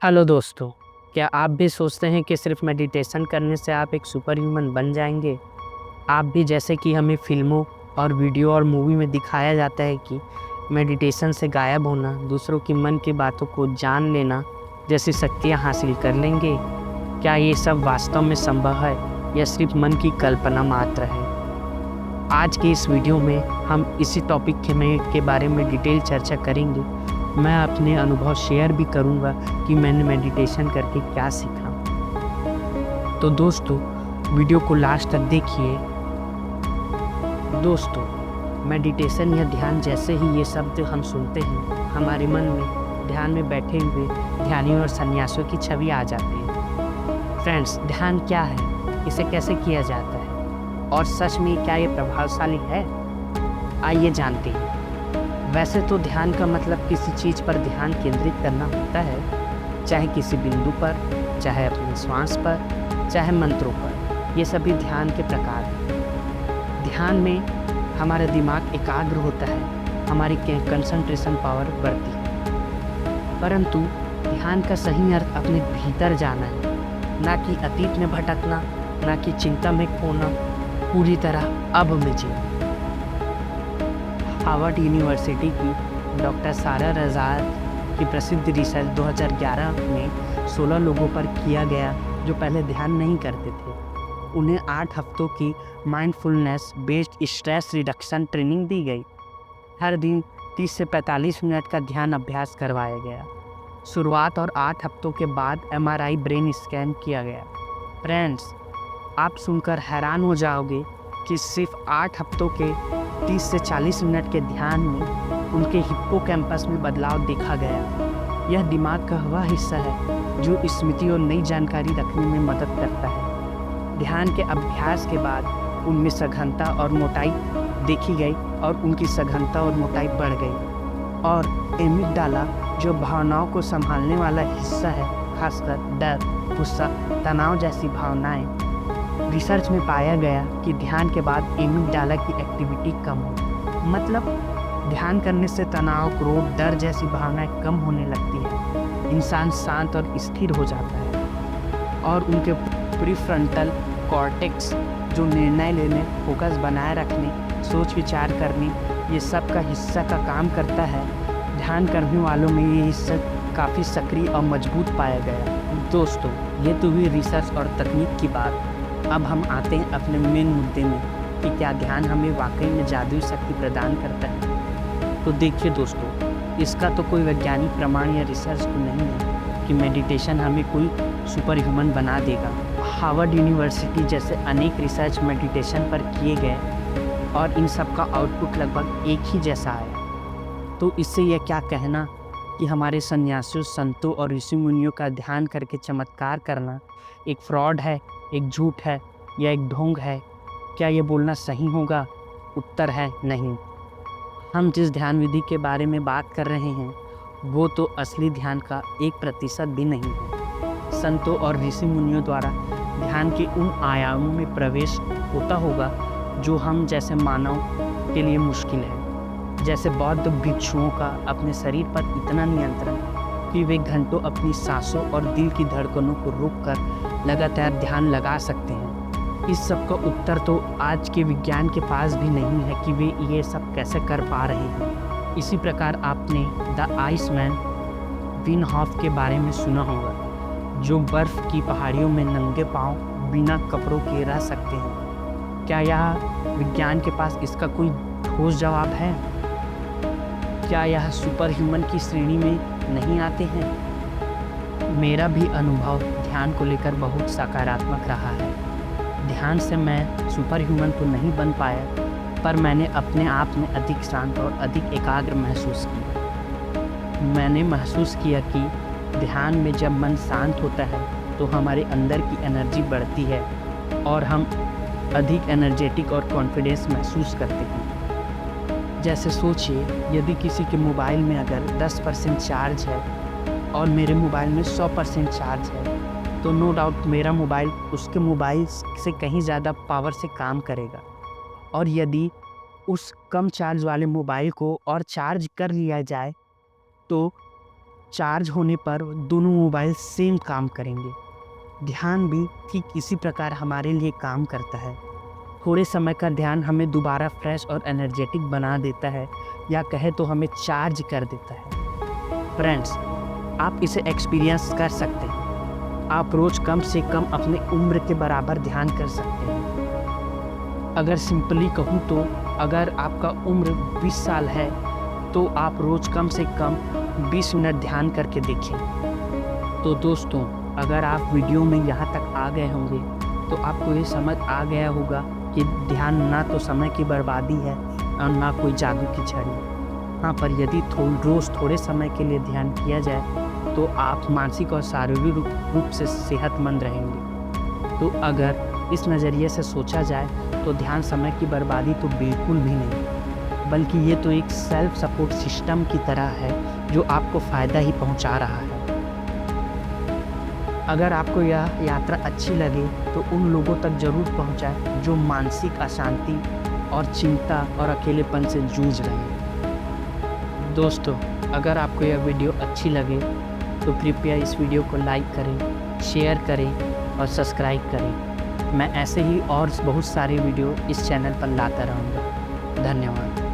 Hello दोस्तों, क्या आप भी सोचते हैं कि सिर्फ मेडिटेशन करने से आप एक सुपर ह्यूमन बन जाएंगे? आप भी जैसे कि हमें फिल्मों और वीडियो और मूवी में दिखाया जाता है कि मेडिटेशन से गायब होना, दूसरों की मन की बातों को जान लेना जैसी शक्तियाँ हासिल कर लेंगे? क्या ये सब वास्तव में संभव है या सिर्फ मन की कल्पना मात्र है? आज के इस वीडियो में हम इसी टॉपिक के बारे में डिटेल चर्चा करेंगे। मैं अपने अनुभव शेयर भी करूंगा कि मैंने मेडिटेशन करके क्या सीखा। तो दोस्तों, वीडियो को लास्ट तक देखिए। दोस्तों, मेडिटेशन या ध्यान जैसे ही ये शब्द हम सुनते हैं, हमारे मन में ध्यान में बैठे हुए ध्यानियों और सन्यासियों की छवि आ जाती है। फ्रेंड्स, ध्यान क्या है? इसे कैसे किया जाता है? और सच में क्या ये प्रभावशाली है? आइए जानते हैं। वैसे तो ध्यान का मतलब किसी चीज़ पर ध्यान केंद्रित करना होता है, चाहे किसी बिंदु पर, चाहे अपने श्वास पर, चाहे मंत्रों पर। ये सभी ध्यान के प्रकार हैं। ध्यान में हमारा दिमाग एकाग्र होता है, हमारी कंसंट्रेशन पावर बढ़ती है। परंतु ध्यान का सही अर्थ अपने भीतर जाना है, ना कि अतीत में भटकना, ना कि चिंता में खोना, पूरी तरह अब में जीना। हार्वर्ड यूनिवर्सिटी की डॉक्टर सारा रज़ाक की प्रसिद्ध रिसर्च 2011 में 16 लोगों पर किया गया जो पहले ध्यान नहीं करते थे। उन्हें 8 हफ्तों की mindfulness based stress reduction training दी गई। हर दिन 30 से 45 मिनट का ध्यान अभ्यास करवाया गया। शुरुआत और 8 हफ्तों के बाद MRI ब्रेन स्कैन किया गया। फ्रेंड्स, आप सुनकर हैरान हो जाओगे कि सिर्फ 8 हफ्तों के 30 से 40 मिनट के ध्यान में उनके हिप्पोकैम्पस में बदलाव देखा गया। यह दिमाग का वह हिस्सा है जो स्मृति और नई जानकारी रखने में मदद करता है। ध्यान के अभ्यास के बाद उनमें सघनता और मोटाई देखी गई और उनकी सघनता और मोटाई बढ़ गई। और एमिगडाला, जो भावनाओं को संभालने वाला हिस्सा है, खासकर डर, गुस्सा, तनाव जैसी भावनाएं, रिसर्च में पाया गया कि ध्यान के बाद एमिगडाला की एक्टिविटी कम हो। मतलब ध्यान करने से तनाव, क्रोध, डर जैसी भावनाएं कम होने लगती है। इंसान शांत और स्थिर हो जाता है और उनके प्रीफ्रंटल कॉर्टेक्स, जो निर्णय लेने, फोकस बनाए रखने, सोच विचार करने, ये सब का हिस्सा का काम करता है। ध्यान करने वालों में ये हिस्सा काफ़ी सक्रिय और मजबूत पाया गया। दोस्तों, ये तो हुई रिसर्च और तकनीक की बात। अब हम आते हैं अपने मेन मुद्दे में कि क्या ध्यान हमें वाकई में जादुई शक्ति प्रदान करता है। तो देखिए दोस्तों, इसका तो कोई वैज्ञानिक प्रमाण या रिसर्च तो नहीं है कि मेडिटेशन हमें कोई सुपर ह्यूमन बना देगा। हार्वर्ड यूनिवर्सिटी जैसे अनेक रिसर्च मेडिटेशन पर किए गए और इन सब का आउटपुट लगभग एक ही जैसा आया। तो इससे यह क्या कहना कि हमारे सन्यासियों, संतों और ऋषि मुनियों का ध्यान करके चमत्कार करना एक फ्रॉड है, एक झूठ है या एक ढोंग है? क्या ये बोलना सही होगा? उत्तर है नहीं। हम जिस ध्यान विधि के बारे में बात कर रहे हैं वो तो असली ध्यान का 1% भी नहीं है। संतों और ऋषि मुनियों द्वारा ध्यान के उन आयामों में प्रवेश होता होगा जो हम जैसे मानव के लिए मुश्किल है। जैसे बौद्ध भिक्षुओं का अपने शरीर पर इतना नियंत्रण कि वे घंटों अपनी सांसों और दिल की धड़कनों को रोककर लगातार ध्यान लगा सकते हैं। इस सब का उत्तर तो आज के विज्ञान के पास भी नहीं है कि वे ये सब कैसे कर पा रहे हैं। इसी प्रकार आपने द आइसमैन विन हॉफ के बारे में सुना होगा, जो बर्फ की पहाड़ियों में नंगे पांव बिना कपड़ों के रह सकते हैं। क्या यह विज्ञान के पास इसका कोई ठोस जवाब है? क्या यह सुपर ह्यूमन की श्रेणी में नहीं आते हैं? मेरा भी अनुभव ध्यान को लेकर बहुत सकारात्मक रहा है। ध्यान से मैं सुपर ह्यूमन तो नहीं बन पाया, पर मैंने अपने आप में अधिक शांत और अधिक एकाग्र महसूस किया। मैंने महसूस किया कि ध्यान में जब मन शांत होता है तो हमारे अंदर की एनर्जी बढ़ती है और हम अधिक एनर्जेटिक और कॉन्फिडेंस महसूस करते हैं। जैसे सोचिए, यदि किसी के मोबाइल में अगर 10% चार्ज है और मेरे मोबाइल में 100% चार्ज है, तो नो डाउट मेरा मोबाइल उसके मोबाइल से कहीं ज़्यादा पावर से काम करेगा। और यदि उस कम चार्ज वाले मोबाइल को और चार्ज कर लिया जाए तो चार्ज होने पर दोनों मोबाइल सेम काम करेंगे। ध्यान भी ठीक इसी प्रकार हमारे लिए काम करता है। थोड़े समय का ध्यान हमें दोबारा फ्रेश और एनर्जेटिक बना देता है, या कहे तो हमें चार्ज कर देता है। फ्रेंड्स, आप इसे एक्सपीरियंस कर सकते हैं। आप रोज़ कम से कम अपने उम्र के बराबर ध्यान कर सकते हैं। अगर सिंपली कहूँ तो अगर आपका उम्र 20 साल है तो आप रोज़ कम से कम 20 मिनट ध्यान करके देखें। तो दोस्तों, अगर आप वीडियो में यहाँ तक आ गए होंगे तो आपको ये समझ आ गया होगा कि ध्यान ना तो समय की बर्बादी है और ना कोई जादू की छड़ी। हाँ, पर यदि रोज़ थोड़े समय के लिए ध्यान किया जाए तो आप मानसिक और शारीरिक रूप से सेहतमंद रहेंगे। तो अगर इस नज़रिए से सोचा जाए तो ध्यान समय की बर्बादी तो बिल्कुल भी नहीं, बल्कि ये तो एक सेल्फ सपोर्ट सिस्टम की तरह है जो आपको फ़ायदा ही पहुंचा रहा है। अगर आपको यह यात्रा अच्छी लगे तो उन लोगों तक ज़रूर पहुंचाएं जो मानसिक अशांति और चिंता और अकेलेपन से जूझ रहे हैं। दोस्तों, अगर आपको यह वीडियो अच्छी लगे तो कृपया इस वीडियो को लाइक करें, शेयर करें और सब्सक्राइब करें। मैं ऐसे ही और बहुत सारे वीडियो इस चैनल पर लाता रहूँगा। धन्यवाद।